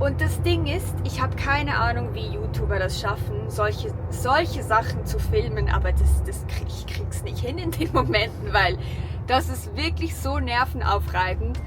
Und das Ding ist, ich habe keine Ahnung, wie YouTuber das schaffen, solche Sachen zu filmen, aber ich krieg's nicht hin in den Momenten, weil das ist wirklich so nervenaufreibend.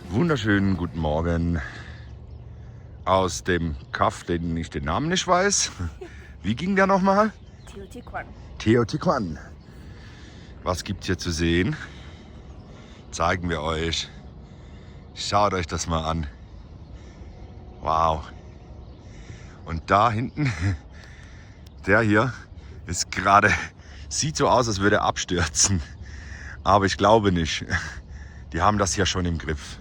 Wunderschönen guten Morgen aus dem Kaff, den ich den Namen nicht weiß. Wie ging der nochmal? Teotihuacan. Teotihuacan. Was gibt's hier zu sehen? Zeigen wir euch. Schaut euch das mal an. Wow. Und da hinten, der hier ist gerade, sieht so aus, als würde er abstürzen. Aber ich glaube nicht. Die haben das ja schon im Griff.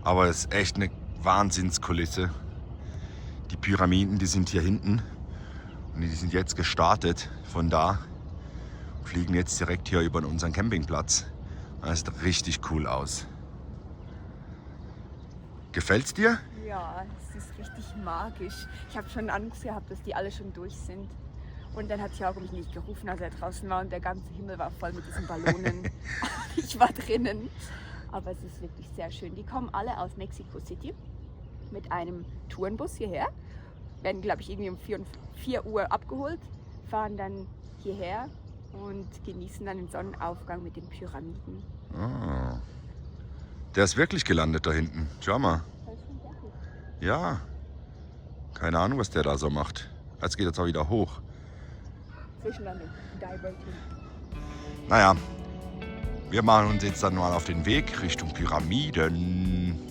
Aber es ist echt eine Wahnsinnskulisse. Die Pyramiden, die sind hier hinten und die sind jetzt gestartet von da. Fliegen jetzt direkt hier über unseren Campingplatz. Das sieht richtig cool aus. Gefällt's dir? Ja, es ist richtig magisch. Ich habe schon Angst gehabt, dass die alle schon durch sind. Und dann hat Thiago mich nicht gerufen, als er draußen war und der ganze Himmel war voll mit diesen Ballonen. Ich war drinnen. Aber es ist wirklich sehr schön. Die kommen alle aus Mexico City mit einem Tourenbus hierher. Werden, glaube ich, irgendwie um 4 Uhr abgeholt, fahren dann hierher und genießen dann den Sonnenaufgang mit den Pyramiden. Ah, der ist wirklich gelandet da hinten. Schau mal. Ja. Keine Ahnung, was der da so macht. Jetzt geht er auch wieder hoch. Zwischenlandung, Diverting. Naja. Wir machen uns jetzt dann mal auf den Weg Richtung Pyramiden.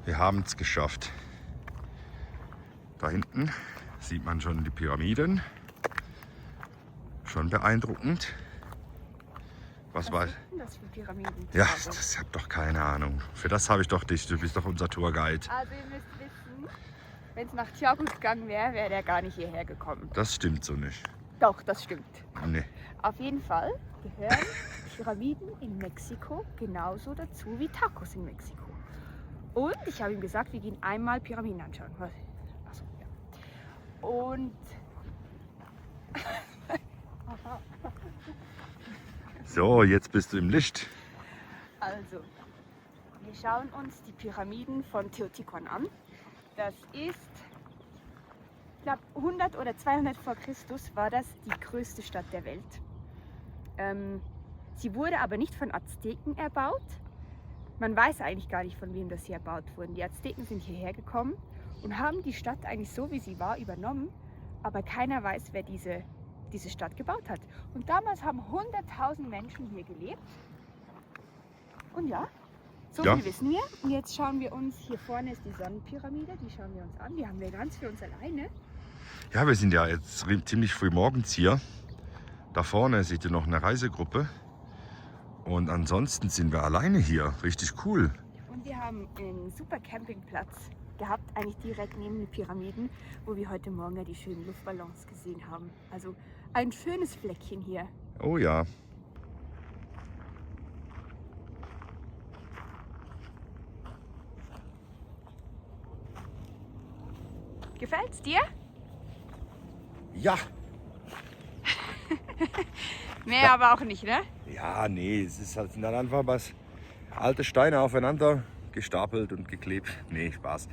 Wir haben es geschafft. Da hinten sieht man schon die Pyramiden. Schon beeindruckend. Was war das für Pyramiden? Ja, das hab doch keine Ahnung. Für das habe ich doch dich. Du bist doch unser Tourguide. Also ihr müsst wissen, wenn es nach Thiago gegangen wäre, wäre der gar nicht hierher gekommen. Das stimmt so nicht. Doch, das stimmt. Nee. Auf jeden Fall gehören Pyramiden in Mexiko genauso dazu wie Tacos in Mexiko. Und ich habe ihm gesagt, wir gehen einmal Pyramiden anschauen. Achso, ja. Und So, jetzt bist du im Licht. also, wir schauen uns die Pyramiden von Teotihuacan an. Das ist, ich glaube, 100 oder 200 vor Christus war das die größte Stadt der Welt. Sie wurde aber nicht von Azteken erbaut. Man weiß eigentlich gar nicht, von wem das hier erbaut wurde. Die Azteken sind hierher gekommen und haben die Stadt eigentlich so, wie sie war, übernommen. Aber keiner weiß, wer diese Stadt gebaut hat. Und damals haben 100.000 Menschen hier gelebt. Und ja, so viel wissen wir. Und jetzt schauen wir uns, hier vorne ist die Sonnenpyramide, die schauen wir uns an. Die haben wir ganz für uns alleine. Ja, wir sind ja jetzt ziemlich früh morgens hier. Da vorne seht ihr noch eine Reisegruppe. Und ansonsten sind wir alleine hier. Richtig cool. Und wir haben einen super Campingplatz gehabt, eigentlich direkt neben den Pyramiden, wo wir heute Morgen ja die schönen Luftballons gesehen haben. Also ein schönes Fleckchen hier. Oh ja. Gefällt's dir? Ja. Mehr aber auch nicht, ne? Ja, nee, es ist halt, sind dann einfach was alte Steine aufeinander gestapelt und geklebt. Nee, Spaß.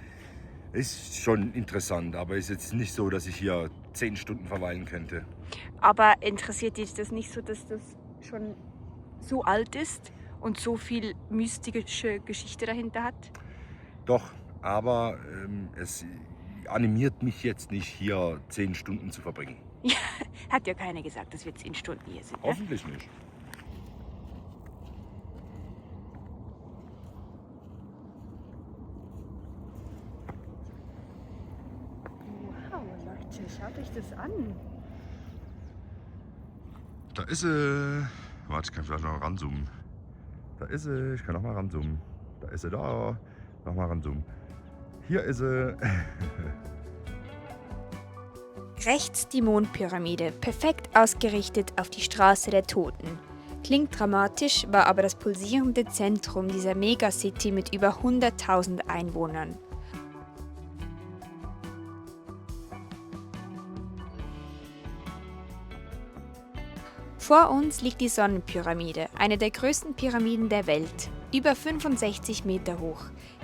Ist schon interessant, aber ist jetzt nicht so, dass ich hier 10 Stunden verweilen könnte. Aber interessiert dich das nicht so, dass das schon so alt ist und so viel mystische Geschichte dahinter hat? Doch, aber es animiert mich jetzt nicht, hier 10 Stunden zu verbringen. Ja, hat ja keiner gesagt, dass wir 10 Stunden hier sind. Ne? Hoffentlich nicht. Schaut euch das an. Da ist sie. Warte, ich kann vielleicht noch ranzoomen. Da ist sie. Ich kann noch mal ranzoomen. Da ist sie da. Noch mal ranzoomen. Hier ist sie. Rechts die Mondpyramide, perfekt ausgerichtet auf die Straße der Toten. Klingt dramatisch, war aber das pulsierende Zentrum dieser Megacity mit über 100.000 Einwohnern. Vor uns liegt die Sonnenpyramide, eine der größten Pyramiden der Welt, über 65 Meter hoch.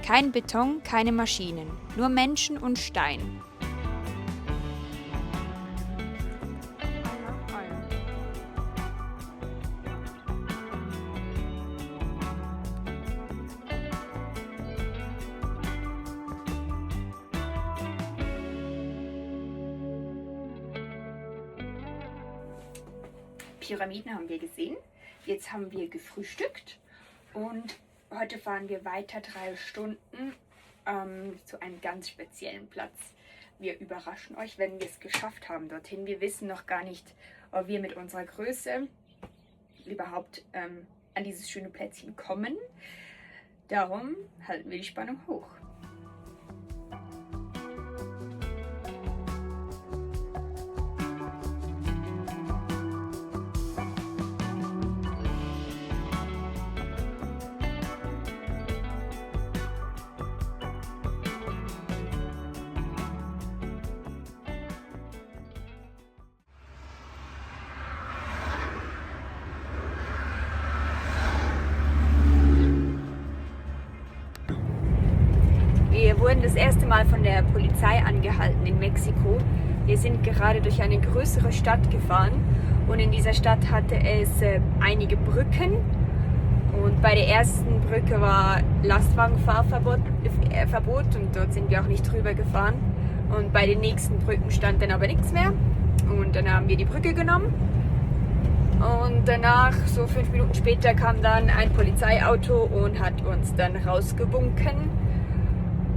Kein Beton, keine Maschinen, nur Menschen und Stein. Pyramiden haben wir gesehen. Jetzt haben wir gefrühstückt und heute fahren wir weiter 3 Stunden zu einem ganz speziellen Platz. Wir überraschen euch, wenn wir es geschafft haben dorthin. Wir wissen noch gar nicht, ob wir mit unserer Größe überhaupt an dieses schöne Plätzchen kommen. Darum halten wir die Spannung hoch. Wir wurden das erste Mal von der Polizei angehalten in Mexiko. Wir sind gerade durch eine größere Stadt gefahren und in dieser Stadt hatte es einige Brücken. Und bei der ersten Brücke war Lastwagenfahrverbot und dort sind wir auch nicht drüber gefahren. Und bei den nächsten Brücken stand dann aber nichts mehr. Und dann haben wir die Brücke genommen. Und danach, so 5 Minuten später, kam dann ein Polizeiauto und hat uns dann rausgewunken.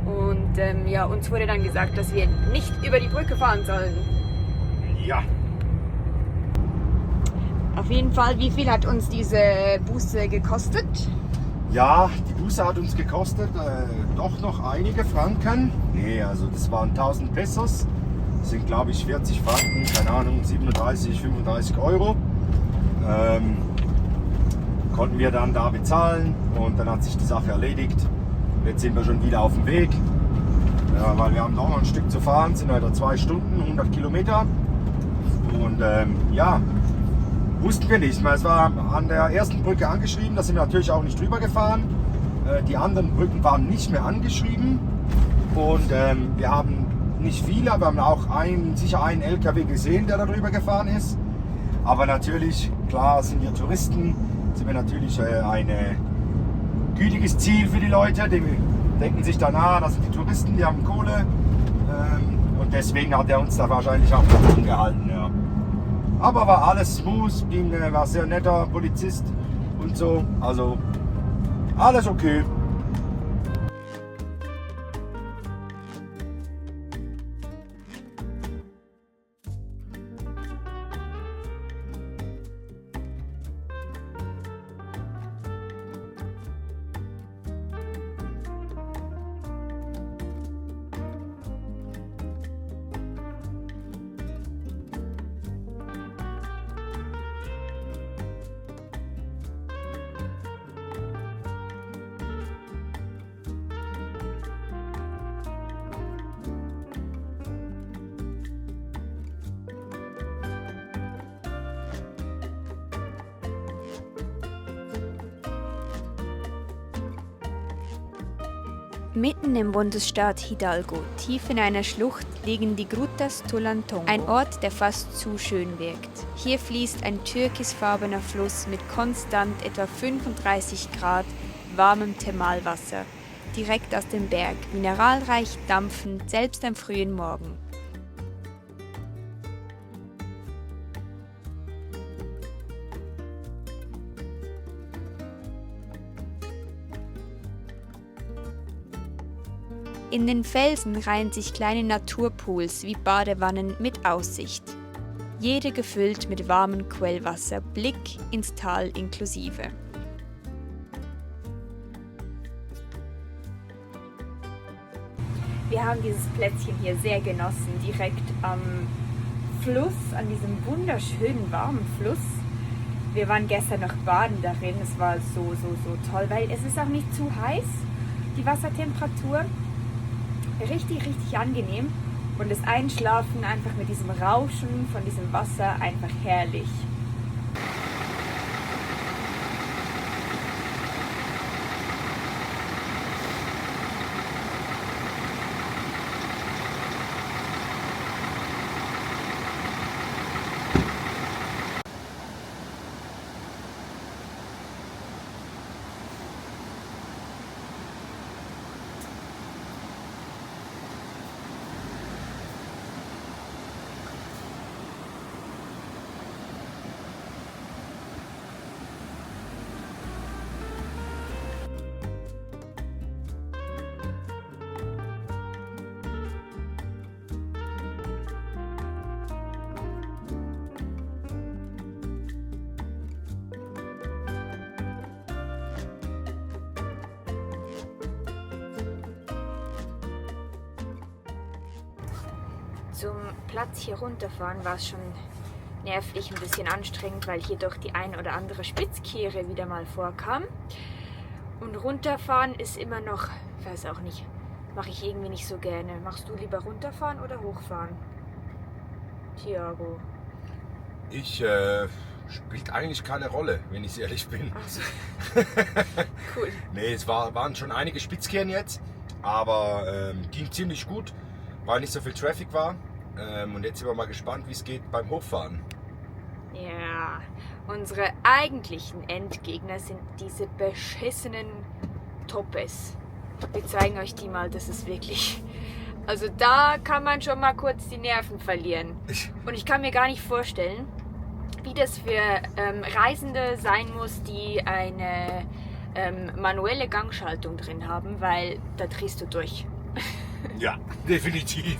Und ja, uns wurde dann gesagt, dass wir nicht über die Brücke fahren sollen. Ja. Auf jeden Fall, wie viel hat uns diese Buße gekostet? Ja, die Buße hat uns gekostet doch noch einige Franken. Nee, also das waren 1000 Pesos. Das sind, glaube ich, 40 Franken, keine Ahnung, 37, 35 Euro. Konnten wir dann da bezahlen und dann hat sich die Sache erledigt. Jetzt sind wir schon wieder auf dem Weg, ja, weil wir haben noch ein Stück zu fahren, sind heute 2 Stunden, 100 Kilometer. Und ja, wussten wir nicht. Es war an der ersten Brücke angeschrieben, da sind wir natürlich auch nicht drüber gefahren. Die anderen Brücken waren nicht mehr angeschrieben. Und wir haben nicht viele, aber wir haben auch sicher einen LKW gesehen, der da drüber gefahren ist. Aber natürlich, klar, sind wir Touristen, sind wir natürlich ein gütiges Ziel für die Leute. Die denken sich dann, das sind die Touristen, die haben Kohle. Und deswegen hat er uns da wahrscheinlich auch angehalten. Ja. Aber war alles smooth, war sehr netter Polizist und so. Also alles okay. Mitten im Bundesstaat Hidalgo, tief in einer Schlucht, liegen die Grutas Tolantongo, ein Ort, der fast zu schön wirkt. Hier fließt ein türkisfarbener Fluss mit konstant etwa 35 Grad warmem Thermalwasser, direkt aus dem Berg, mineralreich, dampfend, selbst am frühen Morgen. In den Felsen reihen sich kleine Naturpools wie Badewannen mit Aussicht. Jede gefüllt mit warmem Quellwasser, Blick ins Tal inklusive. Wir haben dieses Plätzchen hier sehr genossen, direkt am Fluss, an diesem wunderschönen warmen Fluss. Wir waren gestern noch baden darin, es war so toll, weil es ist auch nicht zu heiß, die Wassertemperatur. Richtig angenehm und das Einschlafen einfach mit diesem Rauschen von diesem Wasser einfach herrlich. Zum Platz hier runterfahren war es schon nervig, ein bisschen anstrengend, weil hier doch die ein oder andere Spitzkehre wieder mal vorkam. Und runterfahren ist immer noch, ich weiß auch nicht, mache ich irgendwie nicht so gerne. Machst du lieber runterfahren oder hochfahren? Thiago? Spielt eigentlich keine Rolle, wenn ich ehrlich bin. Ach so. Cool. Nee, waren schon einige Spitzkehren jetzt, aber ging ziemlich gut, weil nicht so viel Traffic war. Und jetzt sind wir mal gespannt, wie es geht beim Hochfahren. Ja, unsere eigentlichen Endgegner sind diese beschissenen Topes. Wir zeigen euch die mal, das ist wirklich... Also da kann man schon mal kurz die Nerven verlieren. Und ich kann mir gar nicht vorstellen, wie das für Reisende sein muss, die eine manuelle Gangschaltung drin haben, weil da drehst du durch. Ja, definitiv.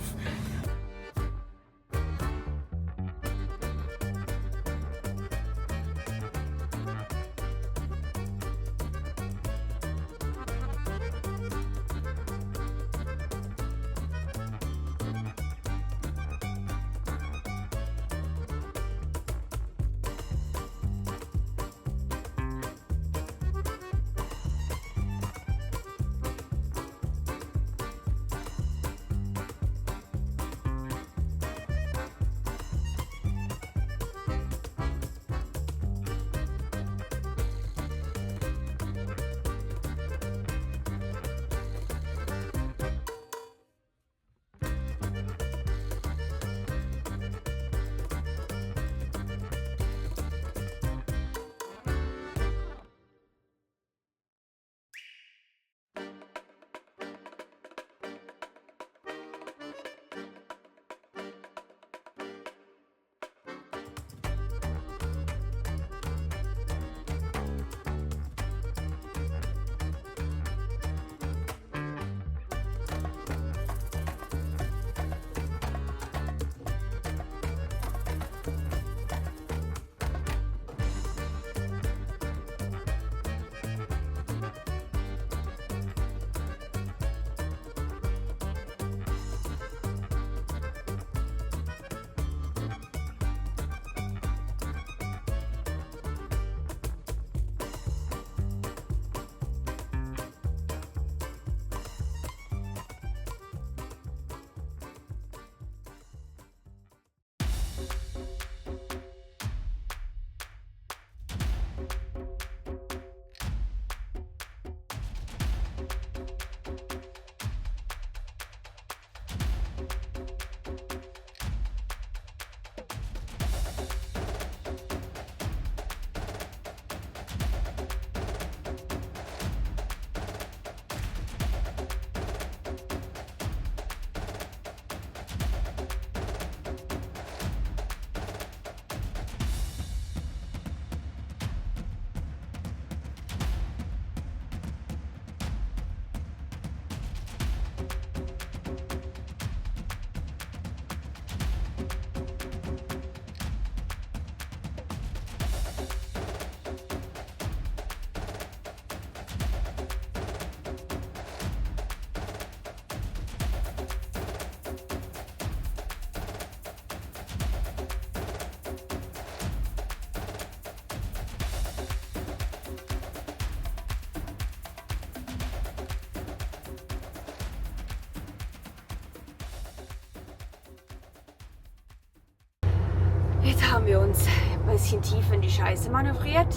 Jetzt haben wir uns ein bisschen tief in die Scheiße manövriert.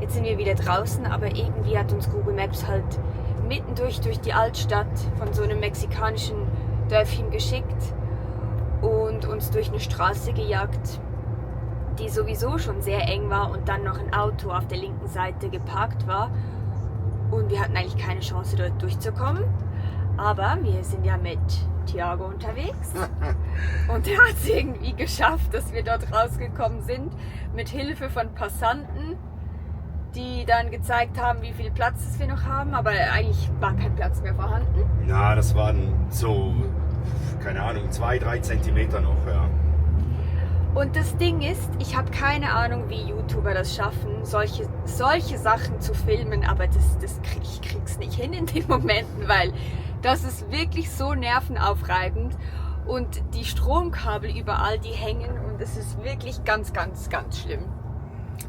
Jetzt sind wir wieder draußen, aber irgendwie hat uns Google Maps halt mitten durch die Altstadt von so einem mexikanischen Dörfchen geschickt und uns durch eine Straße gejagt, die sowieso schon sehr eng war und dann noch ein Auto auf der linken Seite geparkt war. Und wir hatten eigentlich keine Chance, dort durchzukommen. Aber wir sind ja mit Thiago unterwegs. Und er hat es irgendwie geschafft, dass wir dort rausgekommen sind. Mit Hilfe von Passanten, die dann gezeigt haben, wie viel Platz wir noch haben. Aber eigentlich war kein Platz mehr vorhanden. Ja, das waren so, keine Ahnung, 2-3 Zentimeter noch, ja. Und das Ding ist, ich habe keine Ahnung, wie YouTuber das schaffen, solche Sachen zu filmen, aber ich krieg's nicht hin in den Momenten, weil das ist wirklich so nervenaufreibend und die Stromkabel überall, die hängen und es ist wirklich ganz, ganz, ganz schlimm.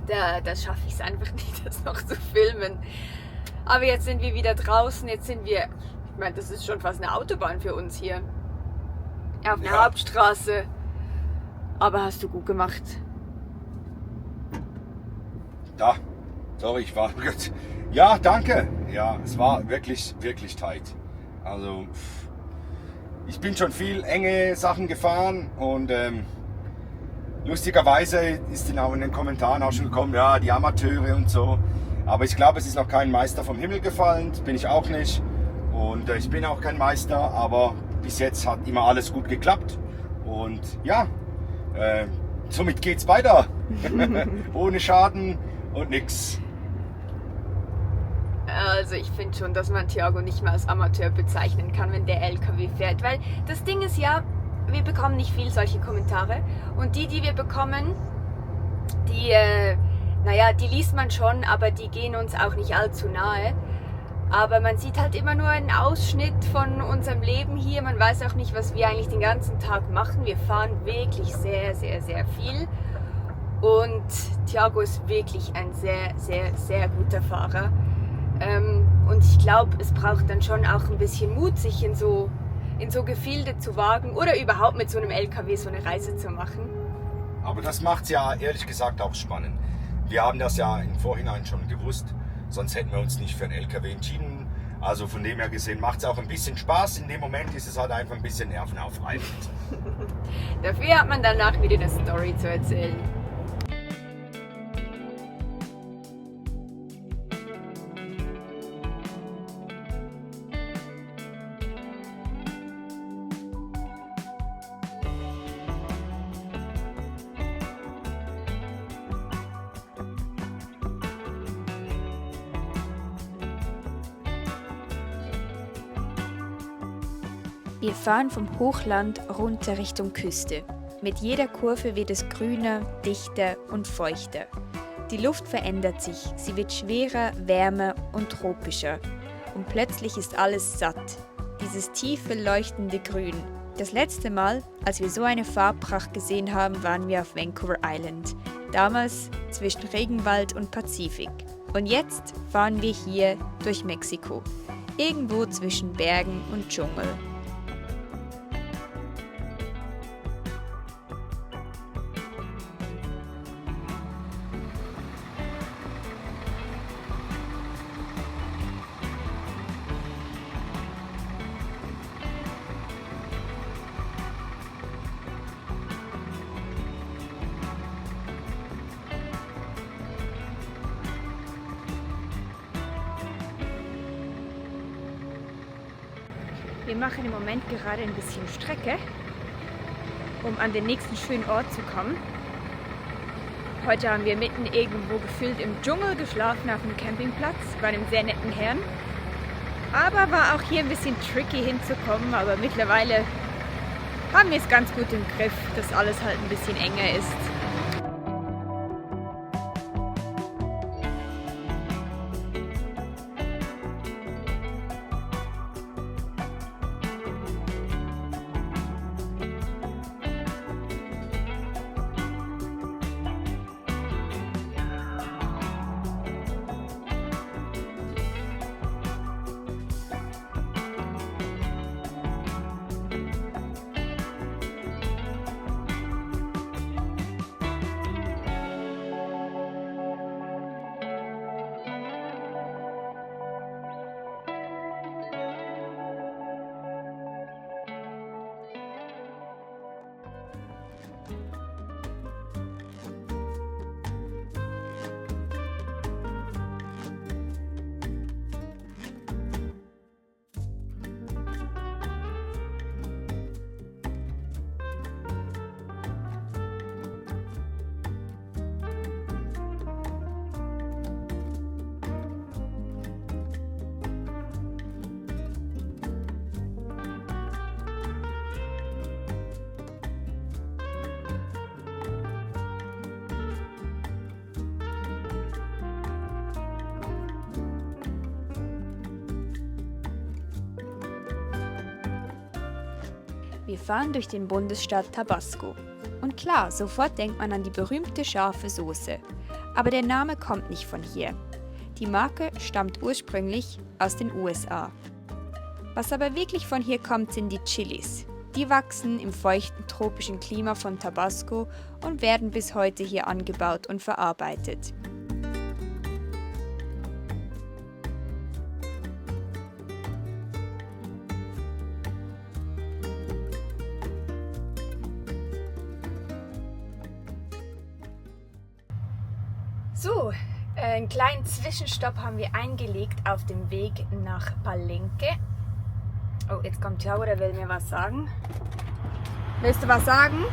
Da schaffe ich es einfach nicht, das noch zu filmen. Aber jetzt sind wir wieder draußen, ich meine, das ist schon fast eine Autobahn für uns hier. Auf einer Hauptstraße. Aber hast du gut gemacht. Da, sorry, ich war gut. Ja, danke. Ja, es war wirklich, wirklich tight. Also, ich bin schon viel enge Sachen gefahren und lustigerweise ist in den Kommentaren auch schon gekommen, ja, die Amateure und so. Aber ich glaube, es ist noch kein Meister vom Himmel gefallen, bin ich auch nicht. Und ich bin auch kein Meister, aber bis jetzt hat immer alles gut geklappt. Und ja, somit geht's weiter. Ohne Schaden und nix. Also ich finde schon, dass man Thiago nicht mehr als Amateur bezeichnen kann, wenn der LKW fährt. Weil das Ding ist ja, wir bekommen nicht viel solche Kommentare. Und die wir bekommen, die liest man schon, aber die gehen uns auch nicht allzu nahe. Aber man sieht halt immer nur einen Ausschnitt von unserem Leben hier. Man weiß auch nicht, was wir eigentlich den ganzen Tag machen. Wir fahren wirklich sehr, sehr, sehr viel. Und Thiago ist wirklich ein sehr, sehr, sehr guter Fahrer. Und ich glaube, es braucht dann schon auch ein bisschen Mut, sich in so Gefilde zu wagen oder überhaupt mit so einem LKW so eine Reise zu machen. Aber das macht es ja ehrlich gesagt auch spannend. Wir haben das ja im Vorhinein schon gewusst. Sonst hätten wir uns nicht für einen LKW entschieden. Also von dem her gesehen macht es auch ein bisschen Spaß. In dem Moment ist es halt einfach ein bisschen nervenaufreibend. Dafür hat man danach wieder eine Story zu erzählen. Wir fahren vom Hochland runter Richtung Küste. Mit jeder Kurve wird es grüner, dichter und feuchter. Die Luft verändert sich, sie wird schwerer, wärmer und tropischer. Und plötzlich ist alles satt. Dieses tiefe, leuchtende Grün. Das letzte Mal, als wir so eine Farbpracht gesehen haben, waren wir auf Vancouver Island. Damals zwischen Regenwald und Pazifik. Und jetzt fahren wir hier durch Mexiko. Irgendwo zwischen Bergen und Dschungel. Wir machen im Moment gerade ein bisschen Strecke, um an den nächsten schönen Ort zu kommen. Heute haben wir mitten irgendwo gefühlt im Dschungel geschlafen auf einem Campingplatz bei einem sehr netten Herrn. Aber war auch hier ein bisschen tricky hinzukommen, aber mittlerweile haben wir es ganz gut im Griff, dass alles halt ein bisschen enger ist. Wir fahren durch den Bundesstaat Tabasco. Und klar, sofort denkt man an die berühmte scharfe Soße. Aber der Name kommt nicht von hier. Die Marke stammt ursprünglich aus den USA. Was aber wirklich von hier kommt, sind die Chilis. Die wachsen im feuchten tropischen Klima von Tabasco und werden bis heute hier angebaut und verarbeitet. So, einen kleinen Zwischenstopp haben wir eingelegt auf dem Weg nach Palenque. Oh, jetzt kommt Thiago, der will mir was sagen. Willst du was sagen?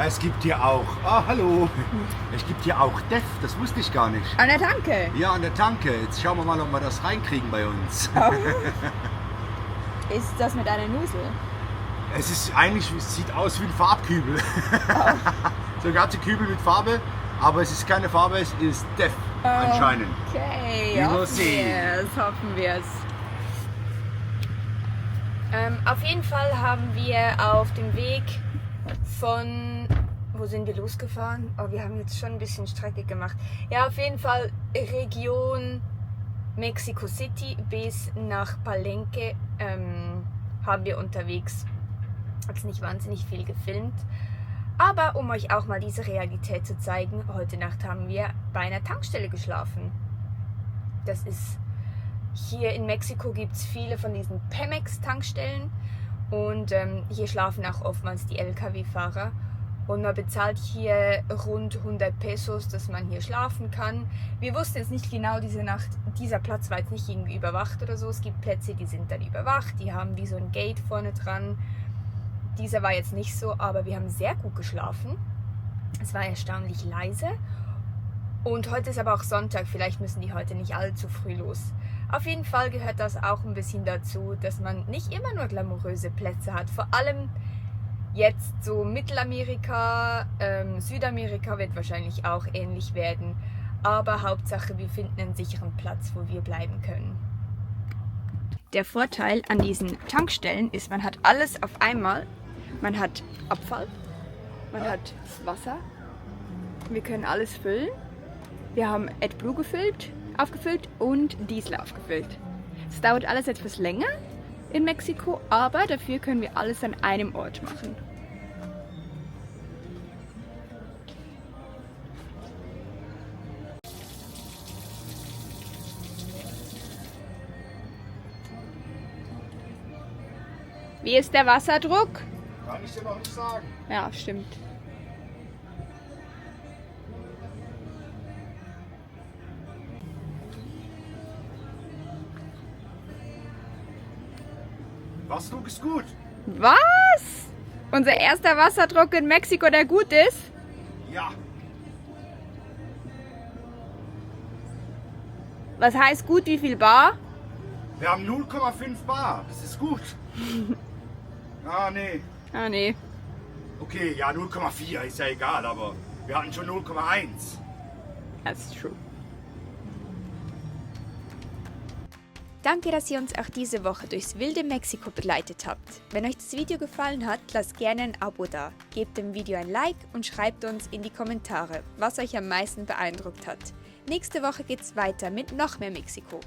Es gibt hier auch, hallo, es gibt hier auch Def, das wusste ich gar nicht. An der Tanke. Ja, an der Tanke. Jetzt schauen wir mal, ob wir das reinkriegen bei uns. Oh. Ist das mit einer Nusel? Es ist eigentlich, es sieht aus wie ein Farbkübel. Oh. So ein ganzer Kübel mit Farbe, aber es ist keine Farbe, es ist Def anscheinend. Okay, hoffen wir es. Auf jeden Fall haben wir auf dem Weg von... Wo sind wir losgefahren? Oh, wir haben jetzt schon ein bisschen Strecke gemacht. Ja, auf jeden Fall Region Mexico City bis nach Palenque haben wir unterwegs jetzt nicht wahnsinnig viel gefilmt. Aber um euch auch mal diese Realität zu zeigen, heute Nacht haben wir bei einer Tankstelle geschlafen. Das ist... Hier in Mexiko gibt es viele von diesen Pemex-Tankstellen und hier schlafen auch oftmals die LKW-Fahrer. Und man bezahlt hier rund 100 Pesos, dass man hier schlafen kann. Wir wussten jetzt nicht genau, diese Nacht, dieser Platz war jetzt nicht irgendwie überwacht oder so. Es gibt Plätze, die sind dann überwacht, die haben wie so ein Gate vorne dran. Dieser war jetzt nicht so, aber wir haben sehr gut geschlafen. Es war erstaunlich leise. Und heute ist aber auch Sonntag, vielleicht müssen die heute nicht allzu früh los. Auf jeden Fall gehört das auch ein bisschen dazu, dass man nicht immer nur glamouröse Plätze hat. Vor allem jetzt so Mittelamerika, Südamerika wird wahrscheinlich auch ähnlich werden. Aber Hauptsache, wir finden einen sicheren Platz, wo wir bleiben können. Der Vorteil an diesen Tankstellen ist, man hat alles auf einmal. Man hat Abfall, man hat Wasser, wir können alles füllen. Wir haben AdBlue aufgefüllt und Diesel aufgefüllt. Es dauert alles etwas länger in Mexiko, aber dafür können wir alles an einem Ort machen. Wie ist der Wasserdruck? Kann ich dir noch nicht sagen. Ja, stimmt. Wasserdruck ist gut. Was? Unser erster Wasserdruck in Mexiko, der gut ist? Ja. Was heißt gut, wie viel Bar? Wir haben 0,5 Bar. Das ist gut. Nee. Ah, nee. Okay, ja, 0,4 ist ja egal, aber wir hatten schon 0,1. That's true. Danke, dass ihr uns auch diese Woche durchs wilde Mexiko begleitet habt. Wenn euch das Video gefallen hat, lasst gerne ein Abo da, gebt dem Video ein Like und schreibt uns in die Kommentare, was euch am meisten beeindruckt hat. Nächste Woche geht's weiter mit noch mehr Mexiko.